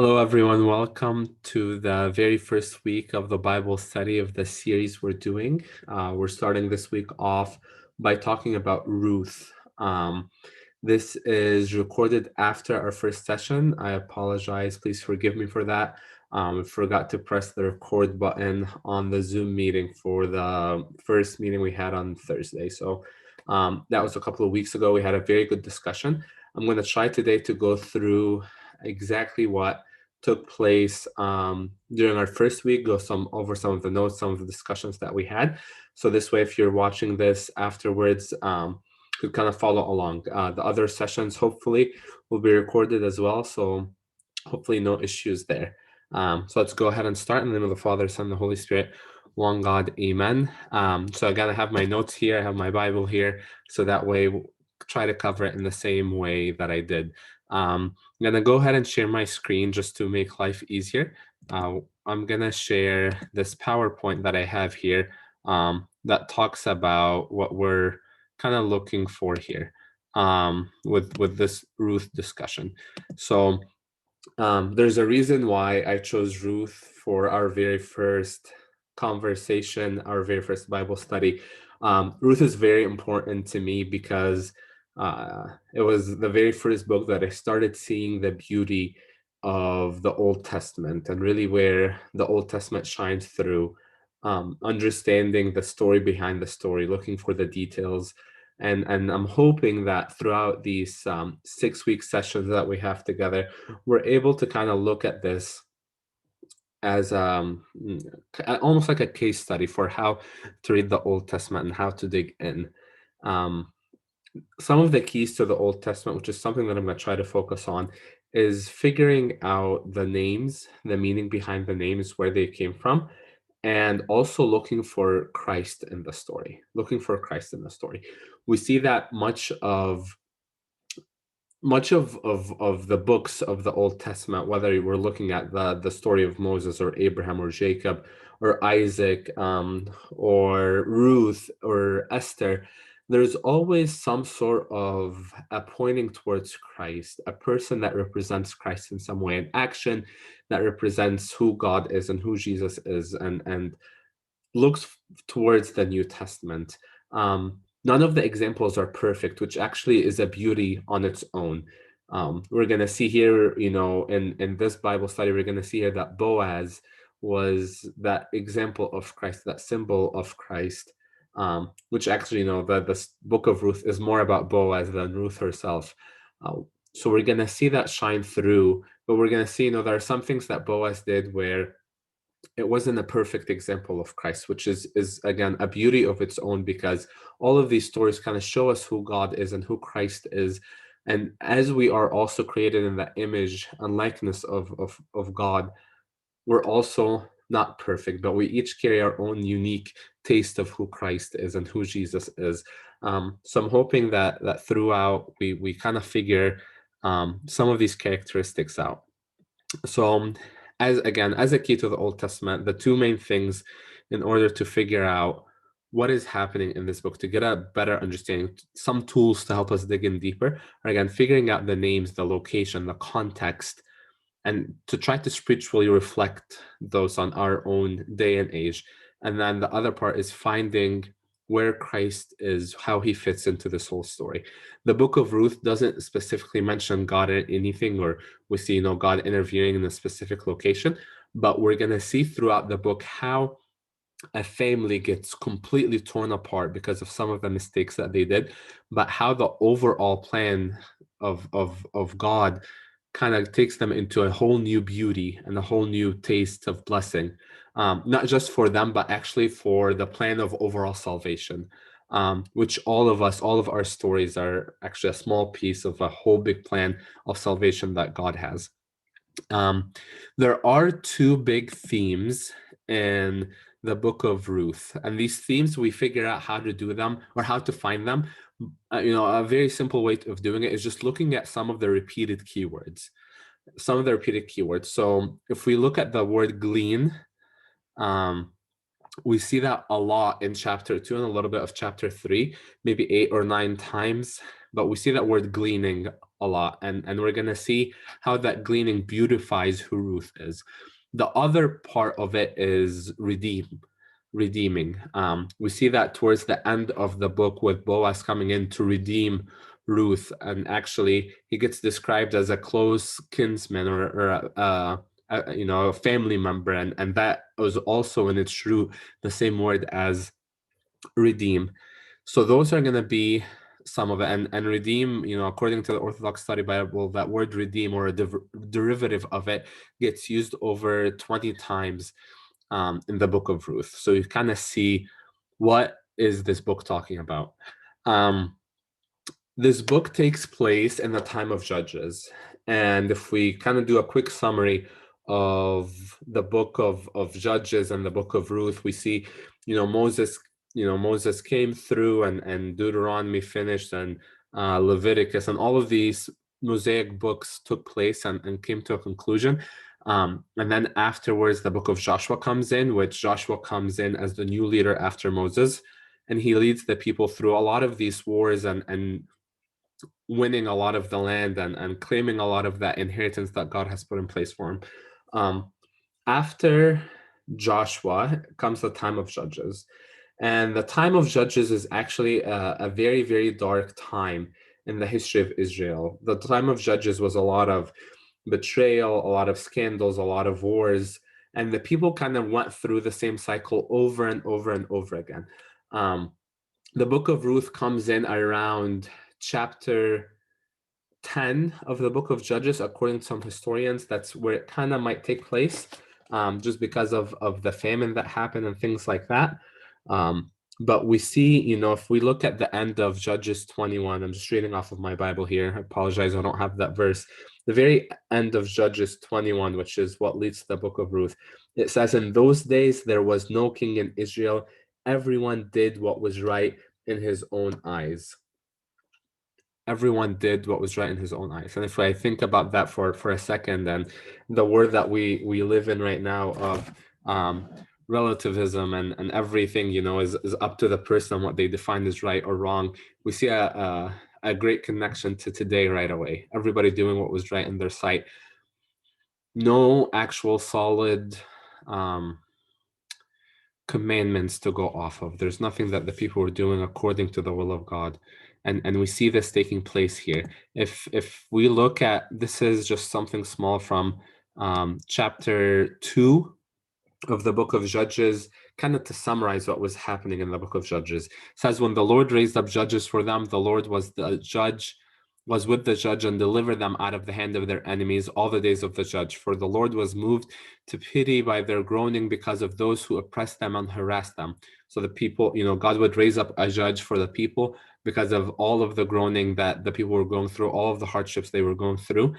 Hello, everyone. Welcome to the very first week of the Bible study of the series we're doing. We're starting this week off by talking about Ruth. This is recorded after our first session. I apologize. Please forgive me for that. I forgot to press the record button on the Zoom meeting for the first meeting we had on Thursday. So that was a couple of weeks ago. We had a very good discussion. I'm going to try today to go through exactly what took place during our first week, go over some of the notes, some of the discussions that we had. So this way, if you're watching this afterwards, you could kind of follow along. The other sessions hopefully will be recorded as well, so hopefully no issues there. So let's go ahead and start in the name of the Father, Son, and the Holy Spirit. One God, amen. So again, I have my notes here, I have my Bible here, so that way we'll try to cover it in the same way that I did. I'm gonna go ahead and share my screen just to make life easier. I'm gonna share this PowerPoint that I have here that talks about what we're kind of looking for here with this Ruth discussion. So there's a reason why I chose Ruth for our very first conversation, our very first Bible study. Ruth is very important to me because it was the very first book that I started seeing the beauty of the Old Testament and really where the Old Testament shines through, understanding the story behind the story, looking for the details. And I'm hoping that throughout these 6-week sessions that we have together, we're able to kind of look at this as almost like a case study for how to read the Old Testament and how to dig in. Um, some of the keys to the Old Testament, which is something that I'm going to try to focus on, is figuring out the names, the meaning behind the names, where they came from, and also looking for Christ in the story. Looking for Christ in the story. We see that much of the books of the Old Testament, whether we're looking at the story of Moses or Abraham or Jacob or Isaac or Ruth or Esther, there's always some sort of a pointing towards Christ, a person that represents Christ in some way, an action that represents who God is and who Jesus is, and looks towards the New Testament. None of the examples are perfect, which actually is a beauty on its own. We're going to see here, in this Bible study, we're going to see here that Boaz was that example of Christ, that symbol of Christ, which actually, the book of Ruth is more about Boaz than Ruth herself. So we're going to see that shine through, but we're going to see, there are some things that Boaz did where it wasn't a perfect example of Christ, which is again a beauty of its own, because all of these stories kind of show us who God is and who Christ is. And as we are also created in the image and likeness of God, we're also not perfect, but we each carry our own unique taste of who Christ is and who Jesus is. So I'm hoping that throughout we kind of figure some of these characteristics out. So, as a key to the Old Testament, the two main things in order to figure out what is happening in this book, to get a better understanding, some tools to help us dig in deeper, are again figuring out the names, the location, the context, and to try to spiritually reflect those on our own day and age. And then the other part is finding where Christ is, how he fits into this whole story. The book of Ruth doesn't specifically mention God in anything, or we see, God interviewing in a specific location, but we're going to see throughout the book how a family gets completely torn apart because of some of the mistakes that they did, but how the overall plan of God kind of takes them into a whole new beauty and a whole new taste of blessing, not just for them, but actually for the plan of overall salvation, which all of our stories are actually a small piece of a whole big plan of salvation that God has. There are two big themes in the book of Ruth, and these themes, we figure out how to do them or how to find them. A very simple way of doing it is just looking at some of the repeated keywords. So if we look at the word glean, we see that a lot in chapter 2 and a little bit of chapter 3, maybe 8 or 9 times. but we see that word gleaning a lot, and we're going to see how that gleaning beautifies who Ruth is. The other part of it is redeeming. We see that towards the end of the book with Boaz coming in to redeem Ruth, and actually he gets described as a close kinsman or a family member, and that was also in its root the same word as redeem. So those are going to be some of it, and redeem, according to the Orthodox Study Bible, that word redeem or a derivative of it gets used over 20 times in the book of Ruth. So you kind of see, what is this book talking about? This book takes place in the time of Judges. And if we kind of do a quick summary of the book of Judges and the book of Ruth, we see, Moses came through, and Deuteronomy finished, and Leviticus, and all of these Mosaic books took place and came to a conclusion. And then afterwards, the book of Joshua comes in, which Joshua comes in as the new leader after Moses. And he leads the people through a lot of these wars and winning a lot of the land and claiming a lot of that inheritance that God has put in place for him. After Joshua comes the time of Judges. And the time of Judges is actually a very, very dark time in the history of Israel. The time of Judges was a lot of betrayal, a lot of scandals, a lot of wars, and the people kind of went through the same cycle over and over and over again. The book of Ruth comes in around chapter 10 of the book of Judges, according to some historians. That's where it kind of might take place, just because of the famine that happened and things like that. But we see, if we look at the end of Judges 21, I'm just reading off of my Bible here. I apologize, I don't have that verse. The very end of Judges 21, which is what leads to the book of Ruth, it says, "In those days there was no king in Israel. Everyone did what was right in his own eyes." Everyone did what was right in his own eyes. And if I think about that for a second, and the world that we live in right now of relativism and everything, is up to the person what they define as right or wrong, we see a great connection to today right away. Everybody doing what was right in their sight. No actual solid commandments to go off of. There's nothing that the people were doing according to the will of God. And we see this taking place here. If we look at, this is just something small from chapter 2 of the book of Judges, kind of to summarize what was happening in the book of Judges. It says, "When the Lord raised up judges for them, the Lord was with the judge and delivered them out of the hand of their enemies all the days of the judge. For the Lord was moved to pity by their groaning because of those who oppressed them and harassed them." So the people, God would raise up a judge for the people because of all of the groaning that the people were going through, all of the hardships they were going through.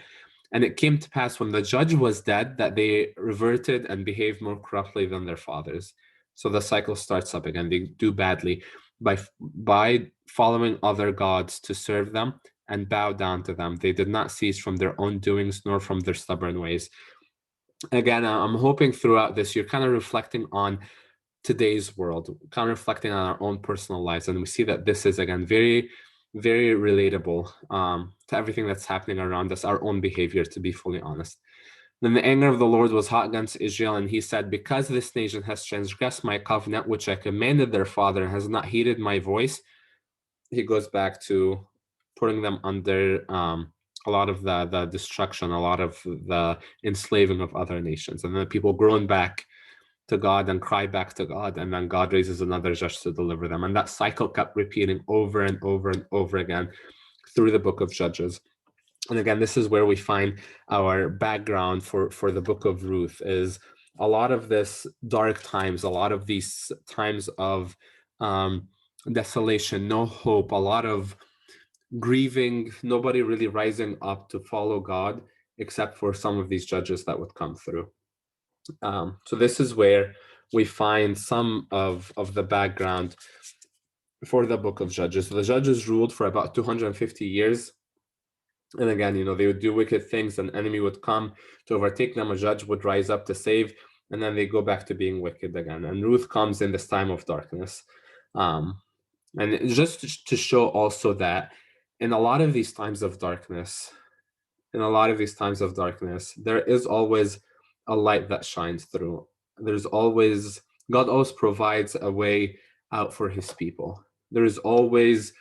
"And it came to pass when the judge was dead that they reverted and behaved more corruptly than their fathers." So the cycle starts up again. They do badly by following other gods to serve them and bow down to them. They did not cease from their own doings nor from their stubborn ways. Again, I'm hoping throughout this you're kind of reflecting on today's world, kind of reflecting on our own personal lives, and we see that this is, again, very, very relatable to everything that's happening around us, our own behavior, to be fully honest. "Then the anger of the Lord was hot against Israel, and he said, because this nation has transgressed my covenant, which I commanded their father, and has not heeded my voice," he goes back to putting them under a lot of the destruction, a lot of the enslaving of other nations. And then people groan back to God and cry back to God, and then God raises another judge to deliver them. And that cycle kept repeating over and over and over again through the book of Judges. And again, this is where we find our background for the book of Ruth, is a lot of this dark times, a lot of these times of desolation, no hope, a lot of grieving, nobody really rising up to follow God, except for some of these judges that would come through. So this is where we find some of the background for the book of Judges. The judges ruled for about 250 years. And again, they would do wicked things, an enemy would come to overtake them, a judge would rise up to save, and then they go back to being wicked again. And Ruth comes in this time of darkness. And just to show also that in a lot of these times of darkness, there is always a light that shines through. There's always, God always provides a way out for his people. There's always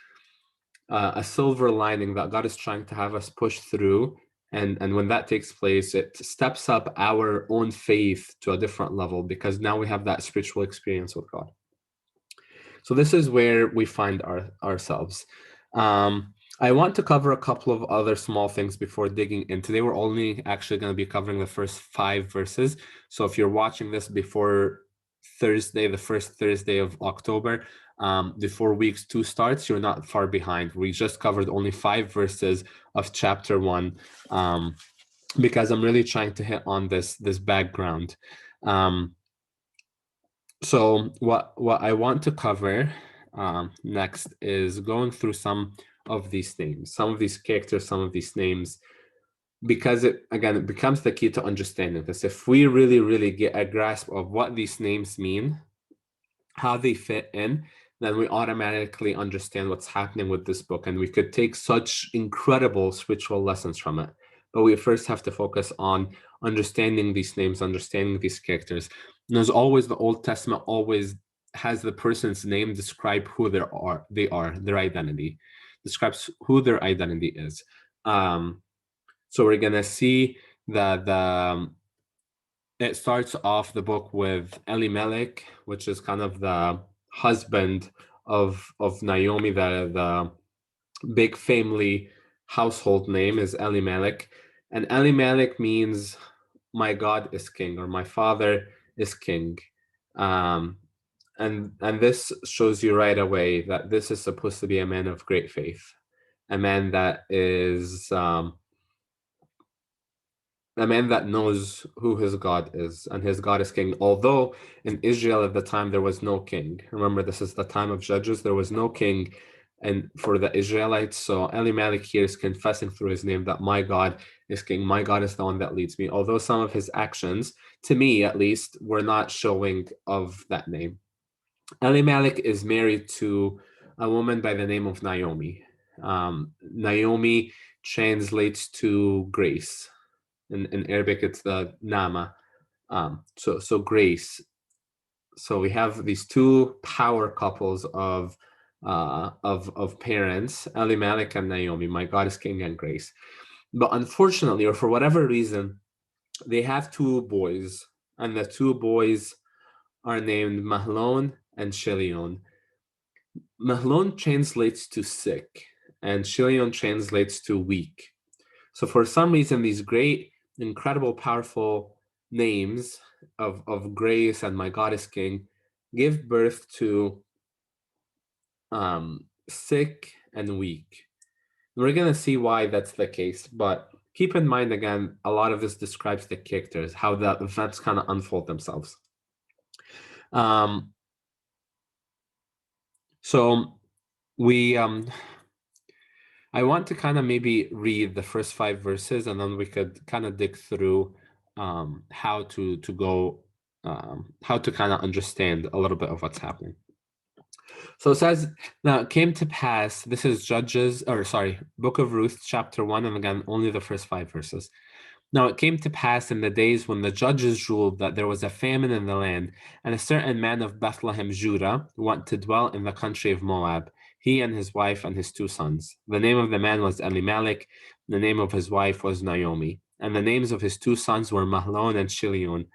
a silver lining that God is trying to have us push through. And when that takes place, it steps up our own faith to a different level because now we have that spiritual experience with God. So this is where we find ourselves. I want to cover a couple of other small things before digging in. Today we're only actually going to be covering the first 5 verses. So if you're watching this before Thursday, the first Thursday of October, before week 2 starts, you're not far behind. We just covered only 5 verses of chapter 1, because I'm really trying to hit on this background. So what I want to cover next is going through some of these names, some of these characters, some of these names, because it becomes the key to understanding this. If we really get a grasp of what these names mean, how they fit in, then we automatically understand what's happening with this book, and we could take such incredible spiritual lessons from it. But we first have to focus on understanding these names, understanding these characters. And as always, the Old Testament always has the person's name describe who they are, their identity, describes who their identity is. So we're gonna see that it starts off the book with Elimelech, which is kind of the husband of Naomi. The big family household name is Elimelech, and Elimelech means my God is king, or my father is king. And this shows you right away that this is supposed to be a man of great faith, a man that is a man that knows who his God is, and his God is king. Although in Israel at the time there was no king. Remember, this is the time of Judges. There was no king and for the Israelites. So Elimelech here is confessing through his name that my God is king. My God is the one that leads me. Although some of his actions, to me at least, were not showing of that name. Elimelech is married to a woman by the name of Naomi. Naomi translates to grace. In Arabic, it's the Nama. So grace. So we have these 2 power couples of parents, Elimelech and Naomi. My God is king and grace. But unfortunately, or for whatever reason, they have 2 boys, and the 2 boys are named Mahlon and Chilion. Mahlon translates to sick, and Chilion translates to weak. So for some reason, these great, incredible, powerful names of grace and my God is king give birth to sick and weak. We're going to see why that's the case, but keep in mind, again, a lot of this describes the characters, how the events kind of unfold themselves. So we I want to kind of maybe read the first 5 verses, and then we could kind of dig through how to go, how to kind of understand a little bit of what's happening. So it says, now it came to pass, this is Book of Ruth, chapter 1, and again, only the first 5 verses. Now it came to pass in the days when the judges ruled that there was a famine in the land, and a certain man of Bethlehem, Judah, went to dwell in the country of Moab, he and his wife and his 2 sons. The name of the man was Elimelech, the name of his wife was Naomi, and the names of his 2 sons were Mahlon and Chilion,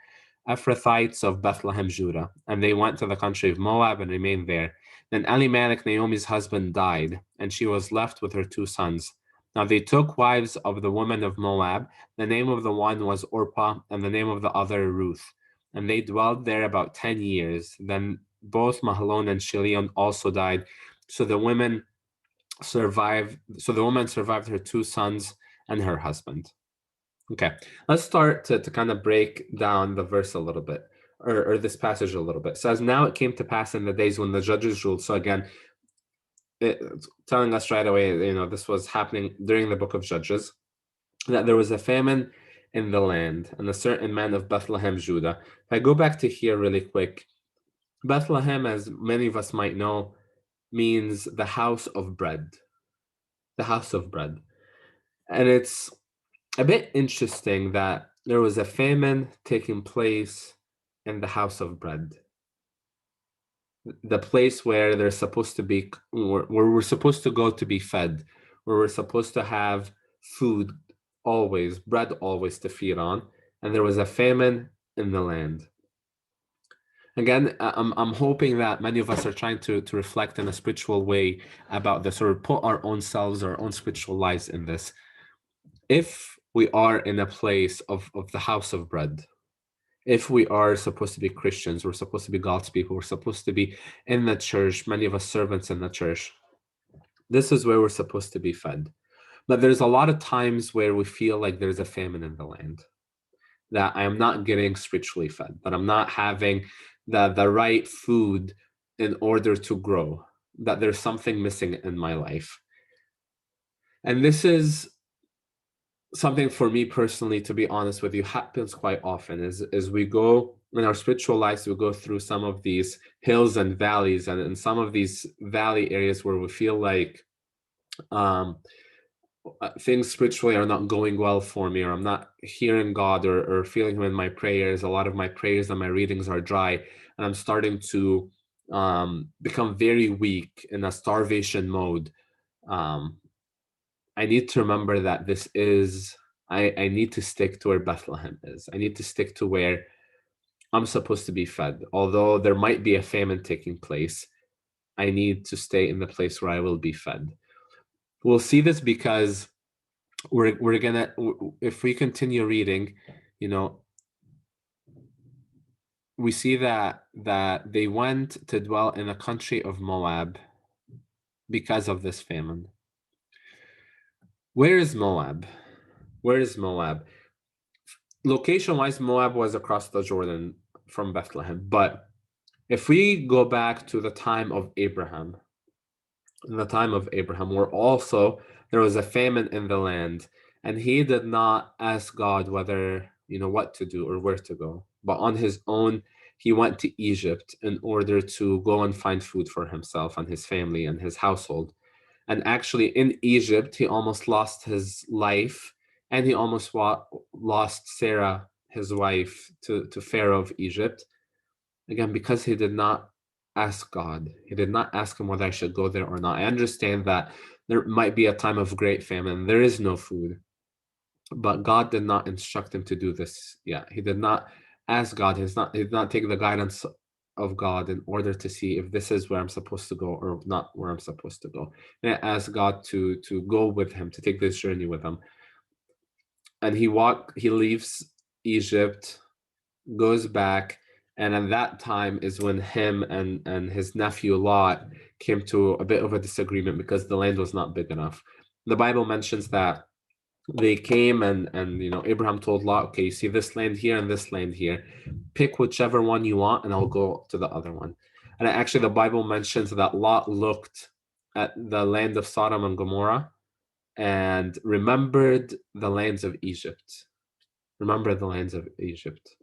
Ephrathites of Bethlehem, Judah. And they went to the country of Moab and remained there. Then Elimelech, Naomi's husband, died, and she was left with her 2 sons. Now they took wives of the women of Moab. The name of the one was Orpah, and the name of the other Ruth. And they dwelled there about 10 years. Then both Mahlon and Chilion also died. So the woman survived her 2 sons and her husband. Okay, let's start to kind of break down the verse a little bit, or this passage a little bit. It says, now it came to pass in the days when the judges ruled. So again, it's telling us right away, this was happening during the book of Judges, that there was a famine in the land, and a certain man of Bethlehem, Judah. If I go back to here really quick, Bethlehem, as many of us might know, means the house of bread. the house of bread. And it's a bit interesting that there was a famine taking place in the house of bread, the place where there's supposed to be, where we're supposed to go to be fed, where we're supposed to have food always, bread always to feed on. And there was a famine in the land. Again, I'm hoping that many of us are trying to reflect in a spiritual way about this, or put our own selves, our own spiritual lives in this. If we are in a place of the house of bread, if we are supposed to be Christians, we're supposed to be God's people, we're supposed to be in the church, many of us servants in the church, this is where we're supposed to be fed. But there's a lot of times where we feel like there's a famine in the land, that I am not getting spiritually fed, that I'm not having the right food in order to grow, that there's something missing in my life. And this is something for me personally, to be honest with you, happens quite often as we go in our spiritual lives, we go through some of these hills and valleys, and in some of these valley areas where we feel like um, things spiritually are not going well for me, or I'm not hearing God or feeling Him in my prayers. A lot of my prayers and my readings are dry, and I'm starting to become very weak in a starvation mode. Um, I need to remember that this is, I need to stick to where Bethlehem is. I need to stick to where I'm supposed to be fed. Although there might be a famine taking place, I need to stay in the place where I will be fed. We'll see this because we're gonna, if we continue reading, you know, we see that they went to dwell in the country of Moab because of this famine. Where is Moab? Where is Moab? Location-wise, Moab was across the Jordan from Bethlehem. But if we go back to the time of Abraham, in the time of Abraham, where also there was a famine in the land, and he did not ask God whether, what to do or where to go. But on his own, he went to Egypt in order to go and find food for himself and his family and his household. And actually, in Egypt, he almost lost his life, and he almost lost Sarah, his wife, to Pharaoh of Egypt. Again, because he did not ask God. He did not ask him whether I should go there or not. I understand that there might be a time of great famine. There is no food. But God did not instruct him to do this yet. He did not ask God. He did not take the guidance of God in order to see if this is where I'm supposed to go or not where I'm supposed to go. And I asked God to go with him, to take this journey with him. And he leaves Egypt, goes back, and at that time is when him and his nephew Lot came to a bit of a disagreement because the land was not big enough. The Bible mentions that they came and Abraham told Lot, okay, you see this land here and this land here, pick whichever one you want and I'll go to the other one. And actually the Bible mentions that Lot looked at the land of Sodom and Gomorrah and remembered the lands of Egypt. Remember the lands of Egypt.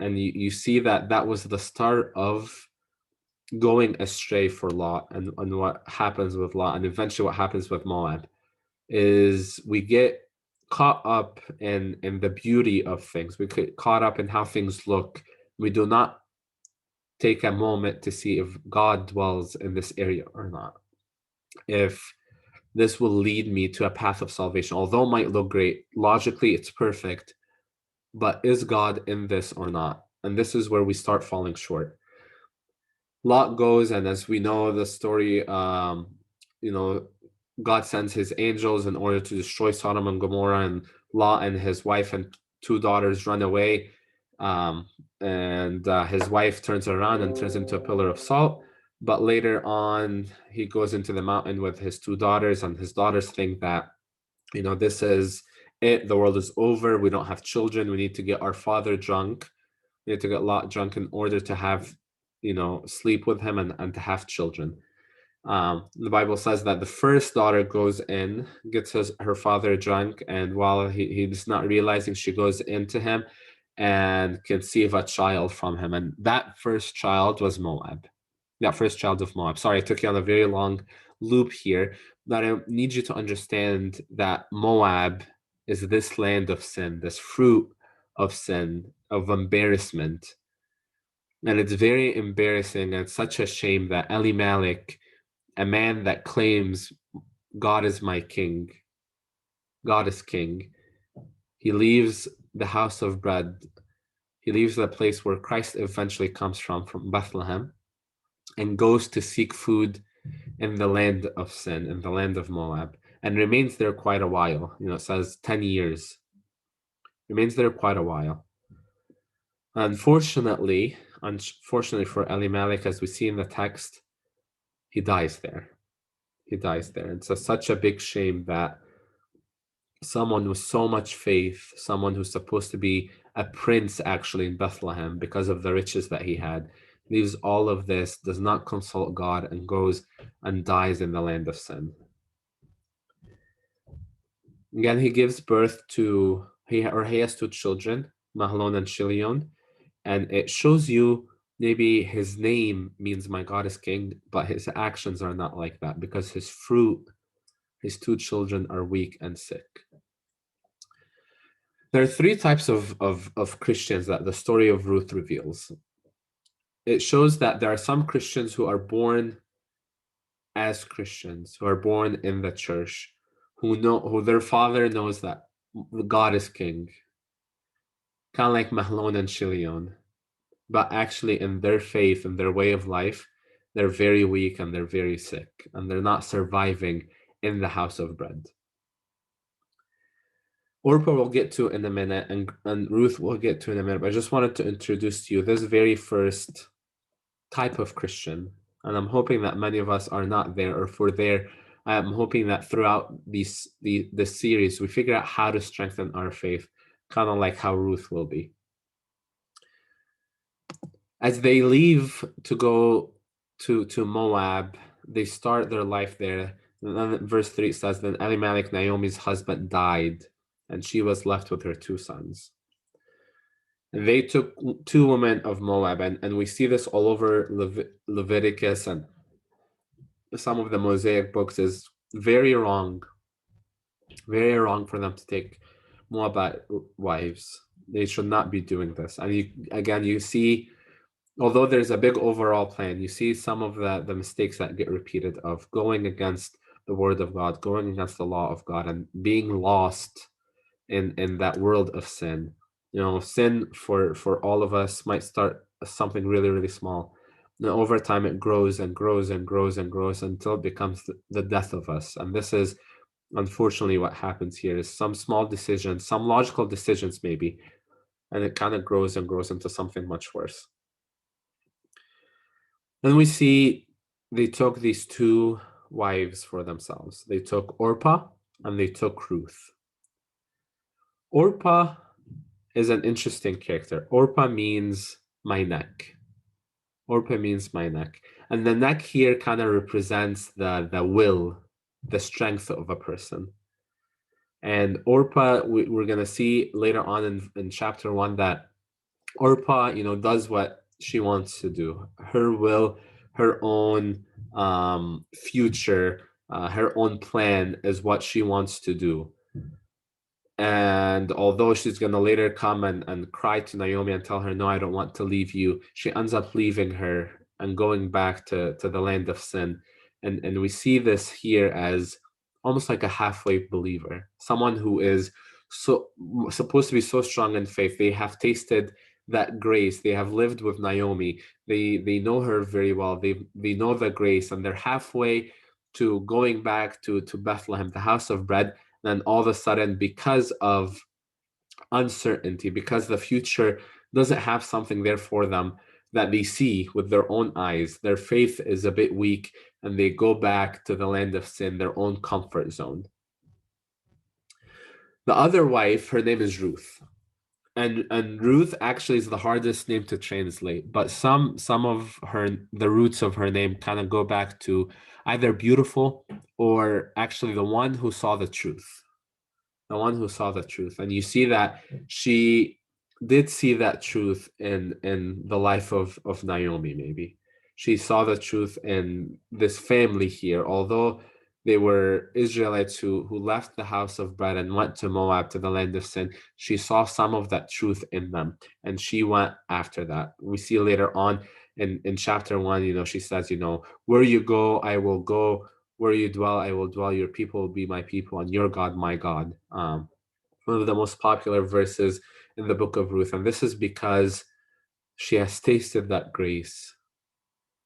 And you see that was the start of going astray for Lot, and what happens with Lot, and eventually what happens with Moab is we get caught up in the beauty of things. We get caught up in how things look. We do not take a moment to see if God dwells in this area or not, if this will lead me to a path of salvation. Although it might look great, logically it's perfect, but is God in this or not? And this is where we start falling short. Lot goes, and as we know the story, God sends his angels in order to destroy Sodom and Gomorrah, and Lot and his wife and two daughters run away. And his wife turns around and turns into a pillar of salt. But later on, he goes into the mountain with his two daughters, and his daughters think that, this is it. The world is over. We don't have children. We need to get our father drunk. We need to get Lot drunk in order to have, sleep with him and to have children. The Bible says that the first daughter goes in, gets her father drunk, and while he's not realizing, she goes into him and conceive a child from him. And that first child was Moab. That first child of Moab. Sorry, I took you on a very long loop here, that I need you to understand that Moab is this land of sin, this fruit of sin, of embarrassment. And it's very embarrassing and such a shame that Elimelech, a man that claims God is my king, God is king, he leaves the house of bread. He leaves the place where Christ eventually comes from Bethlehem, and goes to seek food in the land of sin, in the land of Moab, and remains there quite a while. It says 10 years. Remains there quite a while. Unfortunately for Elimelech, as we see in the text, he dies there. He dies there. It's such a big shame that someone with so much faith, someone who's supposed to be a prince actually in Bethlehem because of the riches that he had, leaves all of this, does not consult God, and goes and dies in the land of sin. Again, he gives birth to, he has two children, Mahlon and Chilion, and it shows you maybe his name means my God is king, but his actions are not like that, because his fruit, his two children, are weak and sick. There are three types of Christians that the story of Ruth reveals. It shows that there are some Christians who are born as Christians, who are born in the church, who their father knows that God is king, kind of like Mahlon and Chilion, but actually in their faith and their way of life, they're very weak and they're very sick, and they're not surviving in the house of bread. Orpah we'll get to in a minute, and Ruth we'll get to in a minute, but I just wanted to introduce to you this very first type of Christian, and I'm hoping that many of us are not there, or if we're there, I'm hoping that throughout the series we figure out how to strengthen our faith, kind of like how Ruth will be. As they leave to go to Moab, they start their life there. And then verse 3 says, then Elimelech, Naomi's husband, died, and she was left with her two sons. And they took two women of Moab, and we see this all over Leviticus and some of the Mosaic books. Is very wrong for them to take Moabite wives. They should not be doing this. And you see, although there's a big overall plan, you see some of the mistakes that get repeated of going against the word of God, going against the law of God, and being lost in that world of sin. Sin for all of us might start as something really, really small. And over time, it grows and grows and grows and grows until it becomes the death of us. And this is unfortunately what happens here, is some small decisions, some logical decisions maybe, and it kind of grows and grows into something much worse. Then we see they took these two wives for themselves. They took Orpah and they took Ruth. Orpah is an interesting character. Orpah means my neck. Orpah means my neck. And the neck here kind of represents the will, the strength of a person. And Orpah, we're going to see later on in chapter 1 that Orpah, does what she wants to do. Her will, her own future, her own plan is what she wants to do. And although she's going to later come and cry to Naomi and tell her, no, I don't want to leave you, she ends up leaving her and going back to the land of sin. And we see this here as almost like a halfway believer, someone who is so supposed to be so strong in faith. They have tasted that grace. They have lived with Naomi. They know her very well. They know the grace, and they're halfway to going back to Bethlehem, the house of bread. Then all of a sudden, because of uncertainty, because the future doesn't have something there for them that they see with their own eyes, their faith is a bit weak, and they go back to the land of sin, their own comfort zone. The other wife, her name is Ruth. And Ruth actually is the hardest name to translate, but some of the roots of her name kind of go back to either beautiful or actually the one who saw the truth. The one who saw the truth. And you see that she did see that truth in the life of Naomi. Maybe she saw the truth in this family here, although they were Israelites who left the house of bread and went to Moab, to the land of sin. She saw some of that truth in them, and she went after that. We see later on in chapter 1, she says, where you go, I will go. Where you dwell, I will dwell. Your people will be my people, and your God, my God. One of the most popular verses in the book of Ruth. And this is because she has tasted that grace.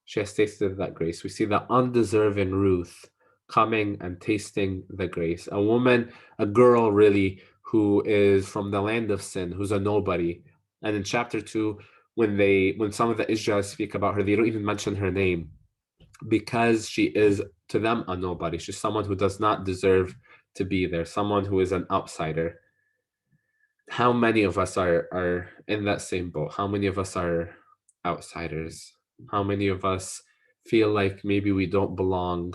She has tasted that grace. We see the undeserving Ruth coming and tasting the grace. A woman, a girl really, who is from the land of sin, who's a nobody. And in chapter 2, when some of the Israelites speak about her, they don't even mention her name, because she is to them a nobody. She's someone who does not deserve to be there, someone who is an outsider. How many of us are in that same boat? How many of us are outsiders? How many of us feel like maybe we don't belong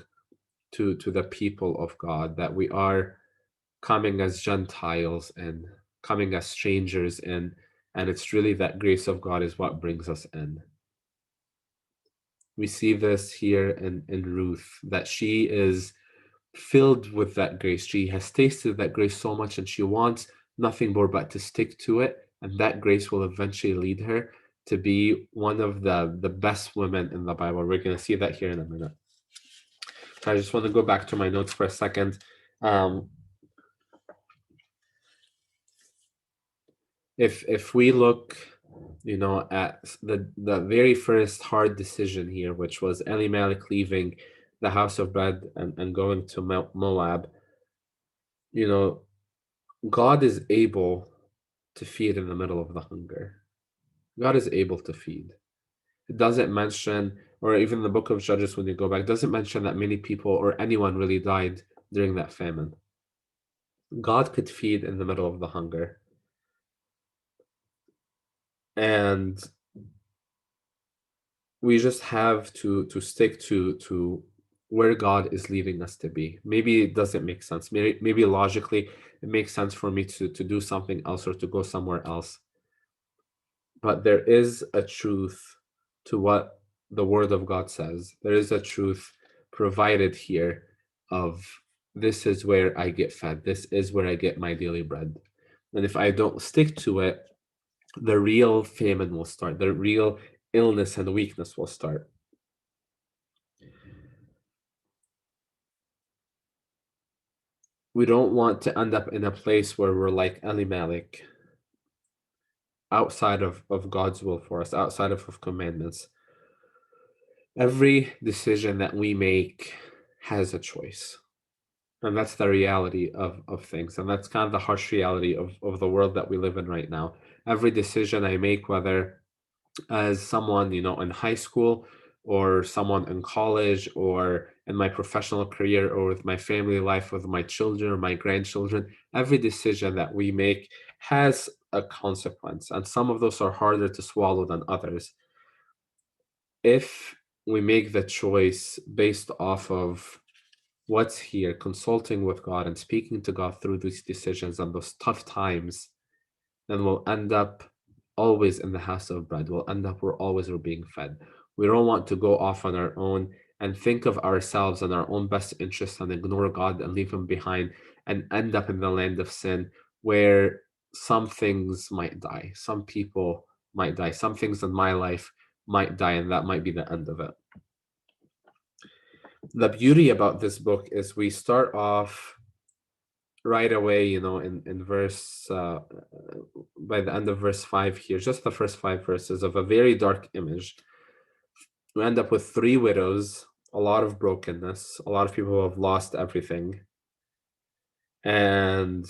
to the people of God, that we are coming as Gentiles and coming as strangers in, and it's really that grace of God is what brings us in. We see this here in Ruth, that she is filled with that grace. She has tasted that grace so much, and she wants nothing more but to stick to it. And that grace will eventually lead her to be one of the best women in the Bible. We're going to see that here in a minute. So I just want to go back to my notes for a second. If we look, at the very first hard decision here, which was Elimelech leaving the house of bread and going to Moab, God is able to feed in the middle of the hunger. God is able to feed. It doesn't mention, or even the book of Judges, when you go back, doesn't mention that many people or anyone really died during that famine. God could feed in the middle of the hunger. And we just have to stick to where God is leading us to be. Maybe it doesn't make sense. Maybe logically it makes sense for me to do something else or to go somewhere else. But there is a truth to what the Word of God says. There is a truth provided here of, this is where I get fed. This is where I get my daily bread. And if I don't stick to it, the real famine will start. The real illness and weakness will start. We don't want to end up in a place where we're like Elimelech, outside of God's will for us, outside of commandments. Every decision that we make has a choice. And that's the reality of things. And that's kind of the harsh reality of the world that we live in right now. Every decision I make, whether as someone, in high school, or someone in college, or in my professional career, or with my family life, with my children or my grandchildren, every decision that we make has a consequence. And some of those are harder to swallow than others. If we make the choice based off of what's here, consulting with God and speaking to God through these decisions and those tough times, then we'll end up always in the house of bread. We're always being fed. We don't want to go off on our own and think of ourselves and our own best interests and ignore God and leave him behind and end up in the land of sin, where some things might die. Some people might die. Some things in my life might die, and that might be the end of it. The beauty about this book is we start off right away, in verse, by the end of verse 5 here, just the first 5 verses, of a very dark image. We end up with 3 widows, a lot of brokenness, a lot of people who have lost everything. And,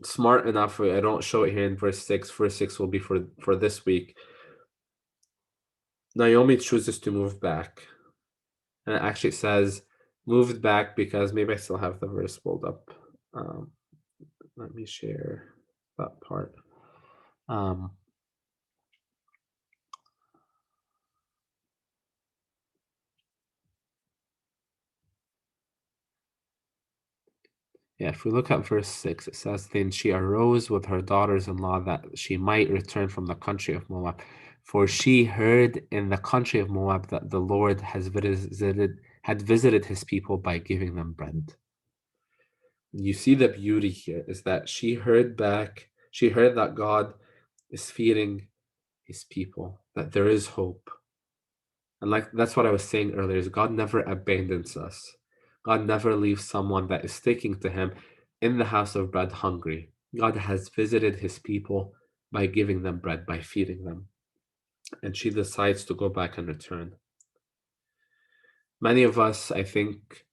smart enough, I don't show it here in verse 6. Verse 6 will be for this week. Naomi chooses to move back. And it actually says, moved back, because maybe I still have the verse pulled up. Let me share that part. Yeah, if we look at verse 6, it says, then she arose with her daughters-in-law that she might return from the country of Moab. For she heard in the country of Moab that the Lord has had visited his people by giving them bread. You see the beauty here is that she heard that God is feeding his people, that there is hope. And like that's what I was saying earlier, is God never abandons us. God never leaves someone that is sticking to him in the house of bread hungry. God has visited his people by giving them bread, by feeding them. And she decides to go back and return. Many of us, I think,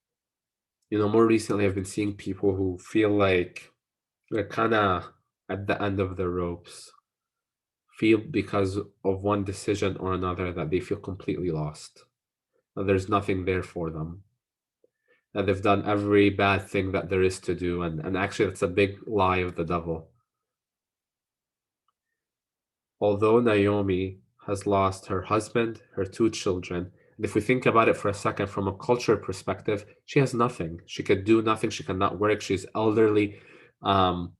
more recently I've been seeing people who feel like they're kind of at the end of the ropes, feel because of one decision or another that they feel completely lost, that there's nothing there for them, that they've done every bad thing that there is to do. And actually, that's a big lie of the devil. Although Naomi has lost her husband, her two children, and if we think about it for a second from a culture perspective, she has nothing. She could do nothing. She cannot work. She's elderly. Um,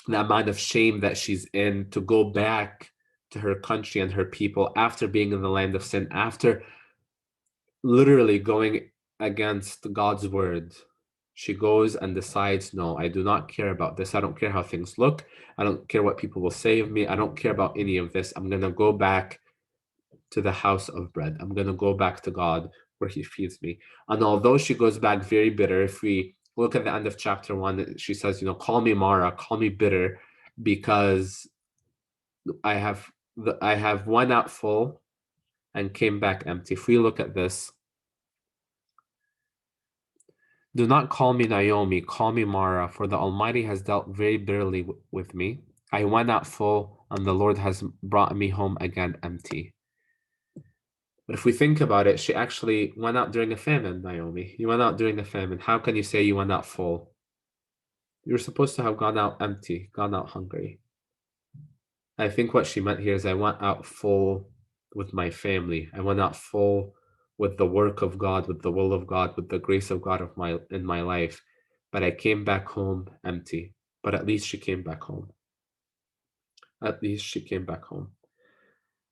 the amount of shame that she's in to go back to her country and her people after being in the land of sin, after literally going against God's word. She goes and decides, no, I do not care about this. I don't care how things look. I don't care what people will say of me. I don't care about any of this. I'm going to go back to the house of bread. I'm going to go back to God where he feeds me. And although she goes back very bitter, if we look at the end of chapter 1, she says, call me Mara, call me bitter, because I have went out full and came back empty. If we look at this, do not call me Naomi, call me Mara, for the Almighty has dealt very bitterly with me. I went out full, and the Lord has brought me home again empty. But if we think about it, she actually went out during a famine, Naomi. You went out during a famine. How can you say you went out full? You're supposed to have gone out empty, gone out hungry. I think what she meant here is I went out full with my family. I went out full with the work of God, with the will of God, with the grace of God in my life. But I came back home empty. But at least she came back home. At least she came back home.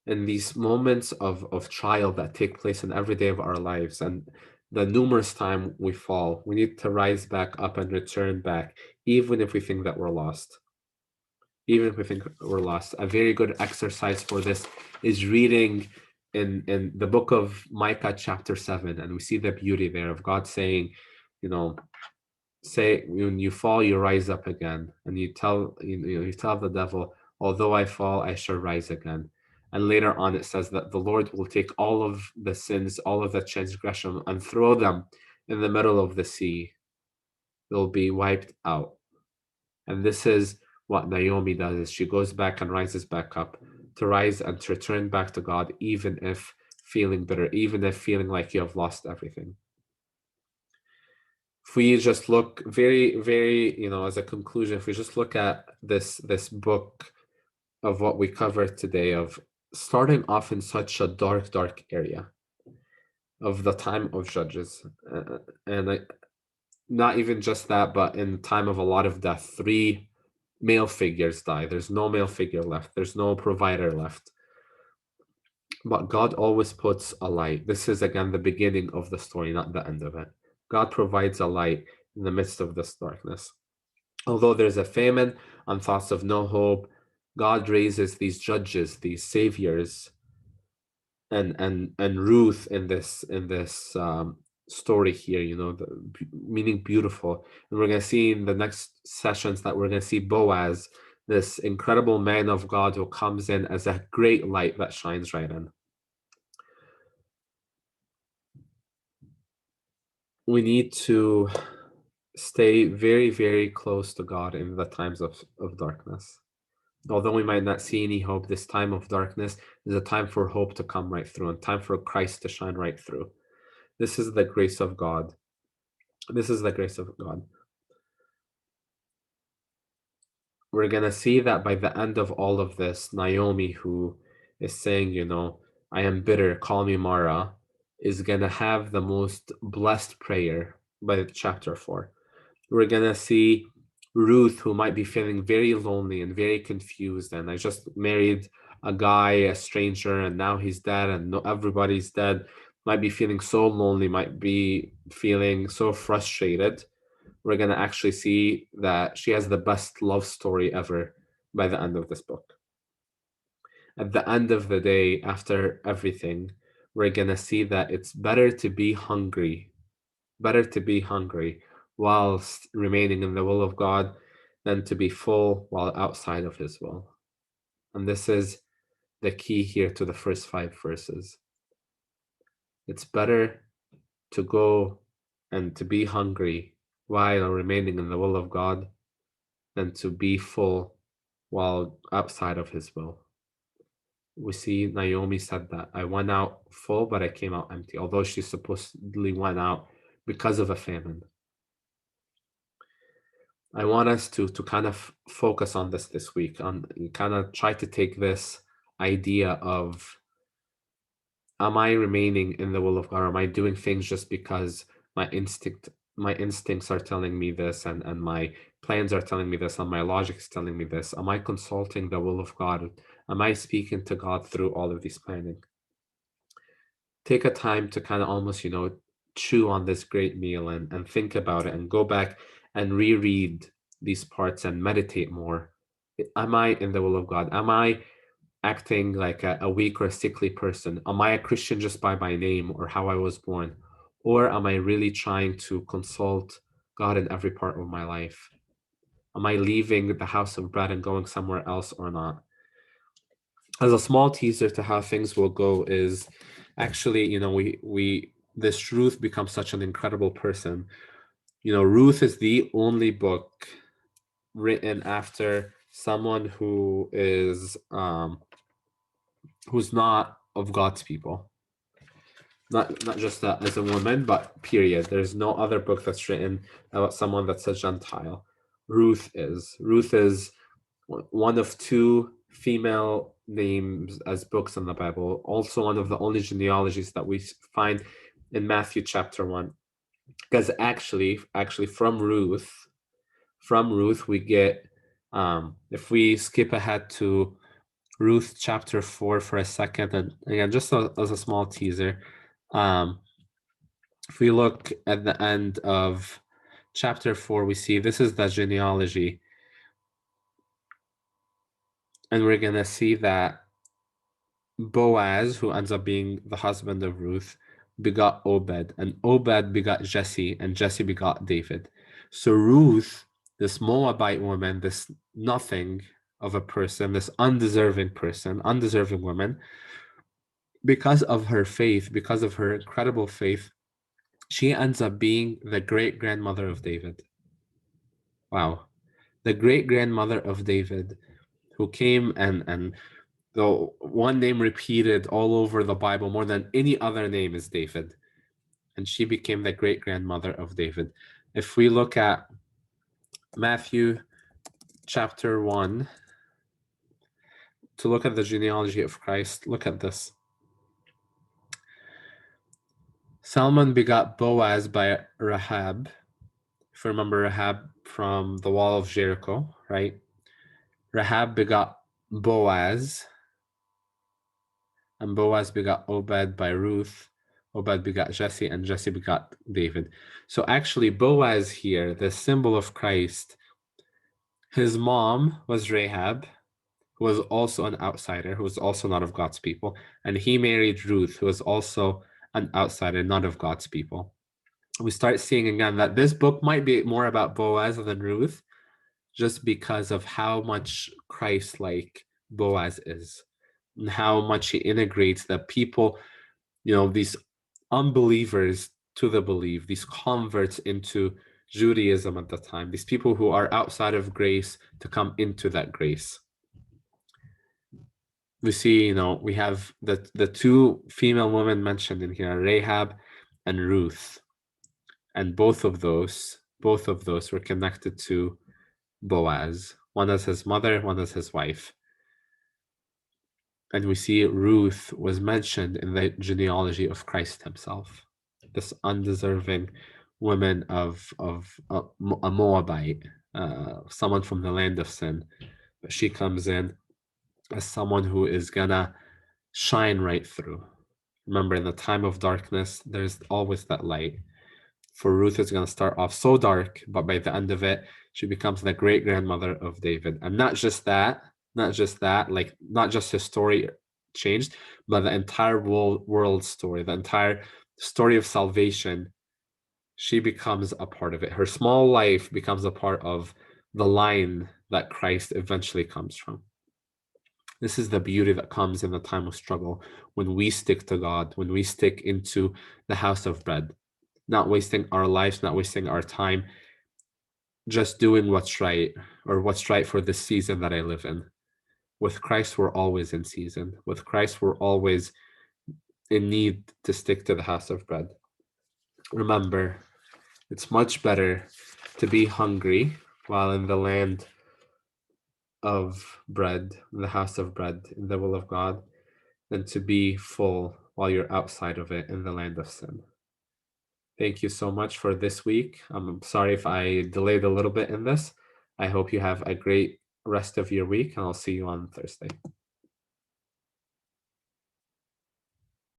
In these moments of trial that take place in every day of our lives, and the numerous time we fall, we need to rise back up and return back, even if we think that we're lost. Even if we think we're lost. A very good exercise for this is reading in the book of Micah chapter 7, and we see the beauty there of God saying, say when you fall, you rise up again, and you tell the devil, although I fall, I shall rise again. And later on, it says that the Lord will take all of the sins, all of the transgression, and throw them in the middle of the sea. They'll be wiped out. And this is what Naomi does, is she goes back and rises back up, to rise and to return back to God, even if feeling bitter, even if feeling like you have lost everything. If we just look very, very, as a conclusion, if we just look at this book of what we covered today, of starting off in such a dark area of the time of Judges, and not even just that, but in time of a lot of death, 3 male figures die. There's no male figure left. There's no provider left. But God always puts a light. This is, again, the beginning of the story, not the end of it. God provides a light in the midst of this darkness. Although there's a famine and thoughts of no hope, God raises these judges, these saviors, and Ruth in this story here, meaning beautiful. And we're going to see in the next sessions that we're going to see Boaz, this incredible man of God who comes in as a great light that shines right in. We need to stay very, very close to God in the times of darkness. Although we might not see any hope, this time of darkness is a time for hope to come right through, and time for Christ to shine right through. This is the grace of God. This is the grace of God. We're going to see that by the end of all of this, Naomi, who is saying, I am bitter, call me Mara, is going to have the most blessed prayer by chapter 4. We're going to see Ruth, who might be feeling very lonely and very confused, and I just married a guy, a stranger, and now he's dead, and everybody's dead. might be feeling so lonely, might be feeling so frustrated, we're going to actually see that she has the best love story ever by the end of this book. At the end of the day, after everything, we're going to see that it's better to be hungry whilst remaining in the will of God than to be full while outside of his will. And this is the key here to the first 5 verses. It's better to go and to be hungry while remaining in the will of God than to be full while outside of his will. We see Naomi said that, I went out full, but I came out empty, although she supposedly went out because of a famine. I want us to kind of focus on this week, on kind of try to take this idea of, am I remaining in the will of God, or am I doing things just because my instincts are telling me this, and my plans are telling me this, and my logic is telling me this? Am I consulting the will of God? Am I speaking to God through all of these planning? Take a time to kind of almost, chew on this great meal and think about it and go back and reread these parts and meditate more. Am I in the will of God? Am I acting like a weak or sickly person? Am I a Christian just by my name or how I was born? Or am I really trying to consult God in every part of my life? Am I leaving the house of bread and going somewhere else or not? As a small teaser to how things will go is actually, we this Ruth becomes such an incredible person. Ruth is the only book written after someone who's not of God's people. Not just as a woman, but period. There's no other book that's written about someone that's a Gentile. Ruth is one of 2 female names as books in the Bible. Also one of the only genealogies that we find in Matthew chapter 1. Because actually from Ruth we get, if we skip ahead to Ruth chapter 4 for a second, and again, just as a small teaser, if we look at the end of chapter 4, we see this is the genealogy, and we're going to see that Boaz, who ends up being the husband of Ruth, begot Obed, and Obed begot Jesse, and Jesse begot David. So Ruth, this Moabite woman, this nothing of a person, this undeserving woman, because of her faith, because of her incredible faith, she ends up being the great-grandmother of David. Wow. The great-grandmother of David, who came and the one name repeated all over the Bible more than any other name is David. And she became the great-grandmother of David. If we look at Matthew chapter 1, to look at the genealogy of Christ, look at this. Salmon begot Boaz by Rahab. If you remember Rahab from the wall of Jericho, right? Rahab begot Boaz, and Boaz begot Obed by Ruth. Obed begot Jesse, and Jesse begot David. So actually, Boaz here, the symbol of Christ, his mom was Rahab, who was also an outsider, who was also not of God's people, and he married Ruth, who was also an outsider, not of God's people. We start seeing again that this book might be more about Boaz than Ruth, just because of how much Christ-like Boaz is, and how much he integrates the people, these unbelievers to the belief, these converts into Judaism at the time, these people who are outside of grace to come into that grace. We see, we have the 2 female women mentioned in here, Rahab and Ruth, and both of those were connected to Boaz, one as his mother, one as his wife. And we see Ruth was mentioned in the genealogy of Christ himself, this undeserving woman of a Moabite, someone from the land of sin. But she comes in as someone who is gonna shine right through. Remember, in the time of darkness, there's always that light. For Ruth, it's going to start off so dark, but by the end of it, she becomes the great grandmother of David. And not just that, like not just his story changed, but the entire world story, the entire story of salvation, she becomes a part of it. Her small life becomes a part of the line that Christ eventually comes from. This is the beauty that comes in the time of struggle when we stick to God, when we stick into the house of bread, not wasting our lives, not wasting our time, just doing what's right or what's right for the season that I live in. With Christ, we're always in season. With Christ, we're always in need to stick to the house of bread. Remember, it's much better to be hungry while in the land of bread, in the house of bread, in the will of God, than to be full while you're outside of it in the land of sin. Thank you so much for this week. I'm sorry if I delayed a little bit in this. I hope you have a great rest of your week, and I'll see you on Thursday.